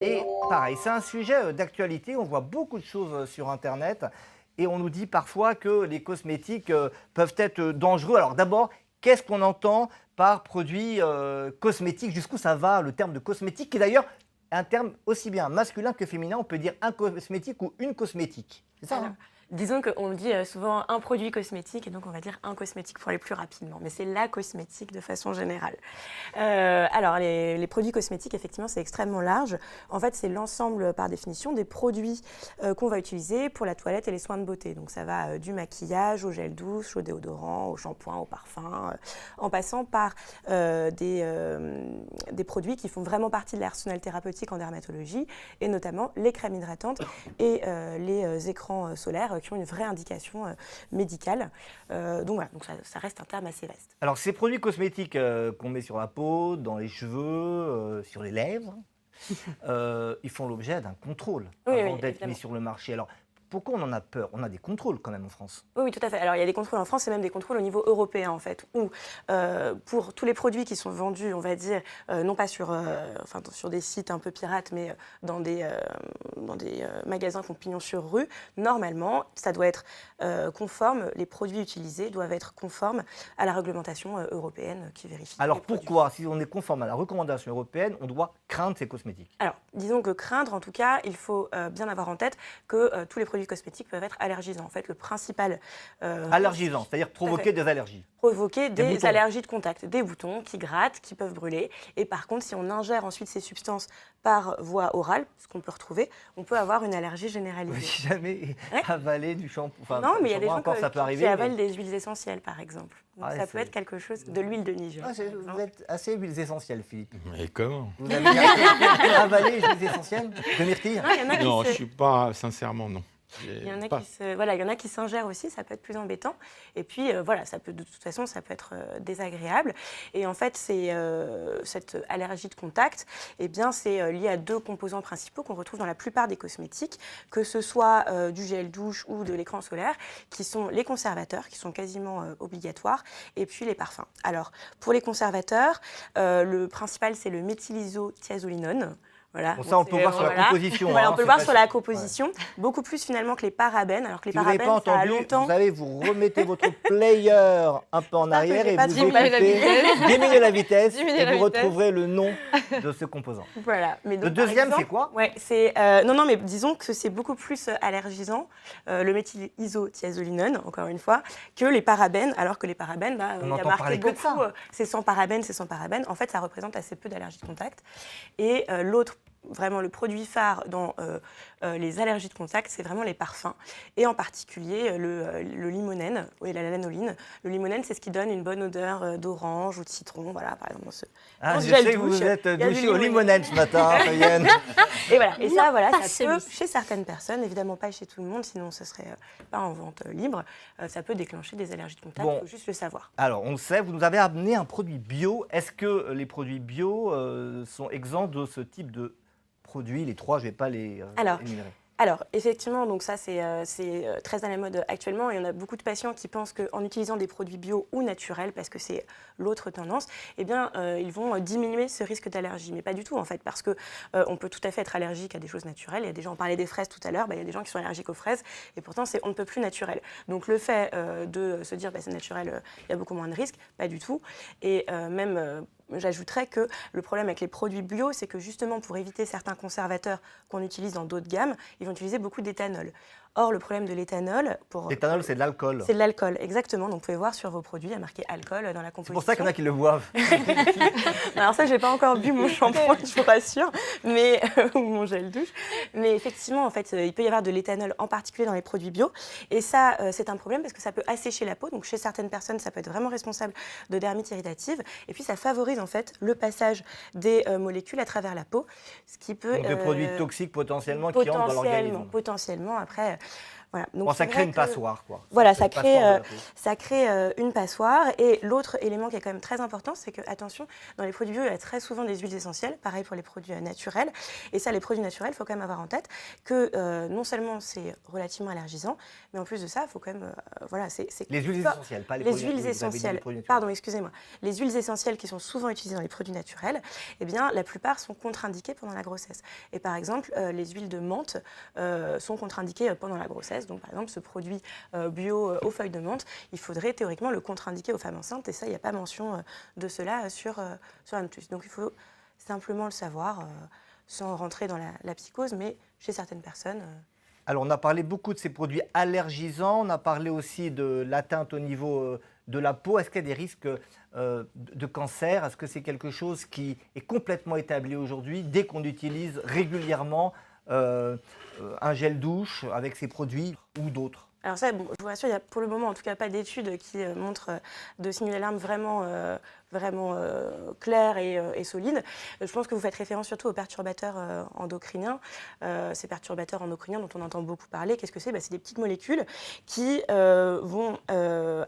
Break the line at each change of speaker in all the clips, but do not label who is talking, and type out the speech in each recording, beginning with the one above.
Et pareil, c'est un sujet d'actualité. On voit beaucoup de choses sur Internet et on nous dit parfois que les cosmétiques peuvent être dangereux. Alors d'abord, qu'est-ce qu'on entend par produit cosmétique? Jusqu'où ça va, le terme de cosmétique, qui est d'ailleurs un terme aussi bien masculin que féminin. On peut dire un cosmétique ou une cosmétique. C'est ça, hein?
Disons qu'on dit souvent un produit cosmétique et donc on va dire un cosmétique pour aller plus rapidement, mais c'est la cosmétique de façon générale. Alors les produits cosmétiques, effectivement, c'est extrêmement large. En fait, c'est l'ensemble par définition des produits qu'on va utiliser pour la toilette et les soins de beauté. Donc ça va du maquillage au gel douche, au déodorant, au shampoing, au parfum, en passant par des produits qui font vraiment partie de l'arsenal thérapeutique en dermatologie et notamment les crèmes hydratantes et les écrans solaires qui ont une vraie indication médicale. Donc voilà, donc ça reste un terme assez vaste.
Alors, ces produits cosmétiques qu'on met sur la peau, dans les cheveux, sur les lèvres, ils font l'objet d'un contrôle avant d'être mis sur le marché. Alors, pourquoi on en a peur? On a des contrôles quand même en France.
Oui, tout à fait. Alors, il y a des contrôles en France et même des contrôles au niveau européen, en fait, où pour tous les produits qui sont vendus, on va dire, non pas sur des sites un peu pirates, mais dans des magasins qui ont pignon sur rue, normalement, ça doit être conforme, les produits utilisés doivent être conformes à la réglementation européenne qui vérifie.
Alors, pourquoi, si on est conforme à la recommandation européenne, on doit craindre ces cosmétiques?
Alors, disons que craindre, en tout cas, il faut bien avoir en tête que tous les produits cosmétiques peuvent être allergisants. En fait, le principal...
allergisants, c'est-à-dire provoquer des allergies.
Provoquer des allergies de contact, des boutons qui grattent, qui peuvent brûler. Et par contre, si on ingère ensuite ces substances par voie orale, ce qu'on peut retrouver, on peut avoir une allergie généralisée.
Oui, si jamais avaler du shampoing. Enfin,
non, mais il y a des gens
encore, ça peut arriver,
qui avalent des huiles essentielles, par exemple. Donc
Ah,
ça peut être quelque chose de l'huile de Niger.
Vous êtes assez huiles essentielles, Philippe.
Mais comment?
Vous avez avalé les huiles essentielles de myrtille?
Non, je ne suis pas, sincèrement, non.
Il y en a qui s'ingèrent aussi, ça peut être plus embêtant. Et puis, ça peut, de toute façon, ça peut être désagréable. Et en fait, cette allergie de contact, eh bien, c'est lié à deux composants principaux qu'on retrouve dans la plupart des cosmétiques, que ce soit du gel douche ou de l'écran solaire, qui sont les conservateurs, qui sont quasiment obligatoires, et puis les parfums. Alors, pour les conservateurs, le principal, c'est le méthylisothiazolinone. Voilà.
Bon, ça, on peut voir sur la composition.
Voilà, on peut le voir sur la composition, beaucoup plus finalement que les parabènes. Alors que les parabènes,
pas entendu,
ça a longtemps...
vous savez, vous remettez votre player un peu en arrière et vous diminuez la vitesse et vous retrouverez le nom de ce composant.
Voilà. Mais donc,
le deuxième, c'est quoi?
Ouais, c'est non, mais disons que c'est beaucoup plus allergisant, le méthylisothiazolinone, encore une fois, que les parabènes. Alors que les parabènes, il y a marqué beaucoup, c'est sans parabènes, c'est sans parabènes. En fait, ça représente assez peu d'allergies de contact. Et l'autre, vraiment le produit phare dans les allergies de contact, c'est vraiment les parfums. Et en particulier le limonène et la lanoline. Le limonène, c'est ce qui donne une bonne odeur d'orange ou de citron. Voilà, par exemple,
je sais que vous êtes douché au limonène ce matin, Fabienne.
Et voilà, et ça, ça peut, chez certaines personnes, évidemment pas chez tout le monde, sinon ce serait pas en vente libre, ça peut déclencher des allergies de contact, il faut juste le savoir.
Alors, on le sait, vous nous avez amené un produit bio. Est-ce que les produits bio sont exempts de ce type de produits? Les trois, je ne vais pas les énumérer.
Alors, effectivement, donc ça, c'est très à la mode actuellement. Et on a beaucoup de patients qui pensent qu'en utilisant des produits bio ou naturels, parce que c'est l'autre tendance, eh bien, ils vont diminuer ce risque d'allergie. Mais pas du tout, en fait, parce qu'on peut tout à fait être allergique à des choses naturelles. Il y a des gens, on parlait des fraises tout à l'heure, il y a des gens qui sont allergiques aux fraises, et pourtant, on ne peut plus naturel. Donc, le fait de se dire, c'est naturel, il y a beaucoup moins de risques, pas du tout. Et même... J'ajouterais que le problème avec les produits bio, c'est que justement pour éviter certains conservateurs qu'on utilise dans d'autres gammes, ils vont utiliser beaucoup d'éthanol. Or, le problème de l'éthanol...
L'éthanol, c'est de l'alcool.
C'est de l'alcool, exactement. Donc, vous pouvez voir sur vos produits, il y a marqué alcool dans la composition.
C'est pour ça qu'il y en a qui le boivent.
Alors ça, je n'ai pas encore bu mon shampoing, je vous rassure, ou mon gel douche. Mais effectivement, en fait, il peut y avoir de l'éthanol, en particulier dans les produits bio. Et ça, c'est un problème parce que ça peut assécher la peau. Donc, chez certaines personnes, ça peut être vraiment responsable de dermite irritative. Et puis, ça favorise, en fait, le passage des molécules à travers la peau, ce qui peut...
Donc, des produits toxiques potentiellement qui entrent dans l'organisme.
Potentiellement, après... Voilà. Donc,
Bon, ça
c'est
crée
vrai
une
que-
passoire, quoi.
Voilà,
Ça
ça
crée une passoire de la peau.
crée une passoire. Et l'autre élément qui est quand même très important, c'est que, attention, dans les produits bio, il y a très souvent des huiles essentielles, pareil pour les produits naturels. Et ça, les produits naturels, il faut quand même avoir en tête que non seulement c'est relativement allergisant, mais en plus de ça, il faut quand même. Voilà, c'est
Les huiles
pas-
essentielles, pas les
les
produits
huiles
oui, vous avez dit les
essentielles,
produits naturels.
pardon, excusez-moi, les huiles essentielles qui sont souvent utilisées dans les produits naturels, eh bien, la plupart sont contre-indiquées pendant la grossesse. Et par exemple, les huiles de menthe sont contre-indiquées pendant la grossesse. Donc, par exemple, ce produit bio aux feuilles de menthe, il faudrait théoriquement le contre-indiquer aux femmes enceintes. Et ça, il n'y a pas mention de cela sur Antus. Donc, il faut simplement le savoir sans rentrer dans la psychose, mais chez certaines personnes.
Alors, on a parlé beaucoup de ces produits allergisants, on a parlé aussi de l'atteinte au niveau de la peau. Est-ce qu'il y a des risques de cancer? Est-ce que c'est quelque chose qui est complètement établi aujourd'hui dès qu'on utilise régulièrement un gel douche avec ces produits ou d'autres?
Alors ça, bon, je vous rassure, il n'y a pour le moment en tout cas pas d'études qui montrent de signaux d'alarme vraiment clairs et solides. Je pense que vous faites référence surtout aux perturbateurs endocriniens. Ces perturbateurs endocriniens dont on entend beaucoup parler, qu'est-ce que c'est? C'est des petites molécules qui vont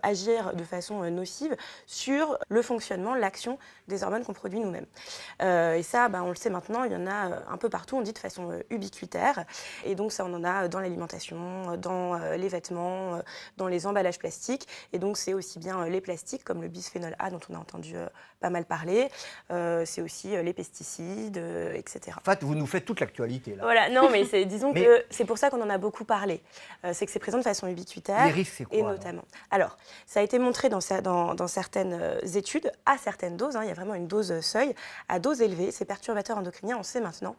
agir de façon nocive sur le fonctionnement, l'action des hormones qu'on produit nous-mêmes. Et ça, on le sait maintenant, il y en a un peu partout, on dit de façon ubiquitaire. Et donc ça, on en a dans l'alimentation, dans les vêtements, dans les emballages plastiques. Et donc, c'est aussi bien les plastiques, comme le bisphénol A, dont on a entendu pas mal parler. C'est aussi les pesticides, etc.
En fait, vous nous faites toute l'actualité, là.
Voilà, non, mais disons
Mais-
que c'est pour ça qu'on en a beaucoup parlé. C'est que c'est présent de façon ubiquitaire.
Les risques, c'est quoi,
Et
alors
notamment. Alors, ça a été montré dans certaines études, à certaines doses, il y a vraiment une dose seuil, à dose élevée, ces perturbateurs endocriniens, on sait maintenant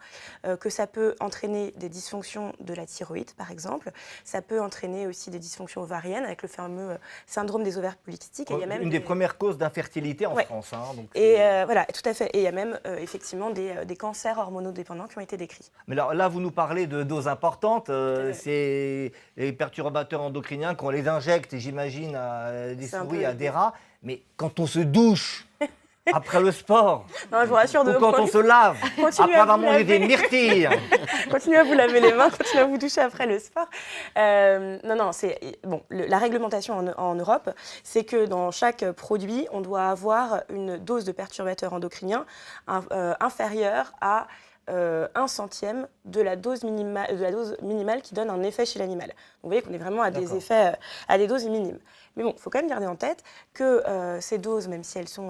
que ça peut entraîner des dysfonctions de la thyroïde, par exemple. Ça peut entraîner aussi des dysfonctions ovariennes avec le fameux syndrome des ovaires polykystiques. Et il y a même
Une des premières causes d'infertilité en
Ouais.
France. Donc
Et voilà, tout à fait. Et il y a même effectivement des cancers hormonodépendants qui ont été décrits.
Mais alors, là, vous nous parlez de doses importantes.
fait.
C'est les perturbateurs endocriniens qu'on les injecte, j'imagine, à des
C'est un
souris,
peu-
à des rats. Mais quand on se douche après le sport,
Non, je vous rassure,
ou quand on se lave,
Continuez
après
à
avoir
vous
mangé des
laver.
myrtilles,
Continuez à vous laver les mains, continuez à vous doucher après le sport. Non, c'est bon. La réglementation en Europe, c'est que dans chaque produit, on doit avoir une dose de perturbateur endocrinien inférieure à 1/100 de la dose minimale qui donne un effet chez l'animal. Donc, vous voyez qu'on est vraiment à des
D'accord.
effets, à des doses minimes. Mais bon, il faut quand même garder en tête que ces doses, même si elles sont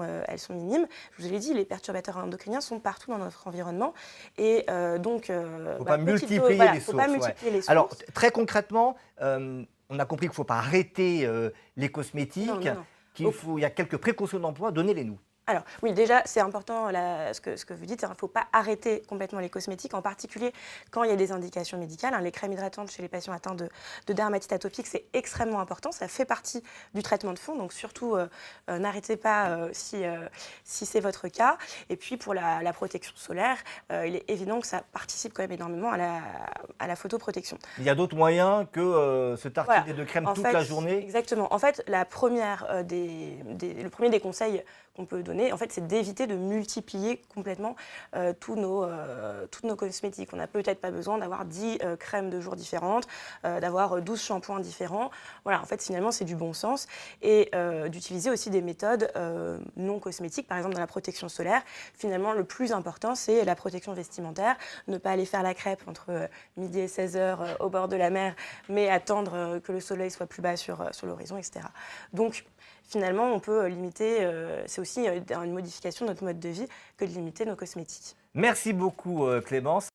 minimes, je vous l'ai dit, les perturbateurs endocriniens sont partout dans notre environnement. Et donc,
il ne faut pas
petite
multiplier
dose, voilà,
les
faut
sources.
pas multiplier les sources.
Alors, très concrètement, on a compris qu'il ne faut pas arrêter les cosmétiques,
Non.
il y a quelques précautions d'emploi, donnez-les-nous.
Alors oui, déjà, c'est important ce que vous dites, il ne faut pas arrêter complètement les cosmétiques, en particulier quand il y a des indications médicales. Les crèmes hydratantes chez les patients atteints de dermatite atopique, c'est extrêmement important, ça fait partie du traitement de fond, donc surtout n'arrêtez pas si c'est votre cas. Et puis pour la protection solaire, il est évident que ça participe quand même énormément à la photoprotection.
Il y a d'autres moyens que se tartiner de crème
En
toute
fait,
la journée.
Exactement. En fait, le premier des conseils qu'on peut donner, en fait, c'est d'éviter de multiplier complètement tous nos cosmétiques. On n'a peut-être pas besoin d'avoir 10 crèmes de jour différentes, d'avoir 12 shampoings différents. Voilà, en fait, finalement, c'est du bon sens. Et d'utiliser aussi des méthodes non cosmétiques, par exemple dans la protection solaire. Finalement, le plus important, c'est la protection vestimentaire. Ne pas aller faire la crêpe entre midi et 16h au bord de la mer, mais attendre que le soleil soit plus bas sur l'horizon, etc. Donc, finalement, on peut limiter, c'est aussi une modification de notre mode de vie que de limiter nos cosmétiques.
Merci beaucoup Clémence.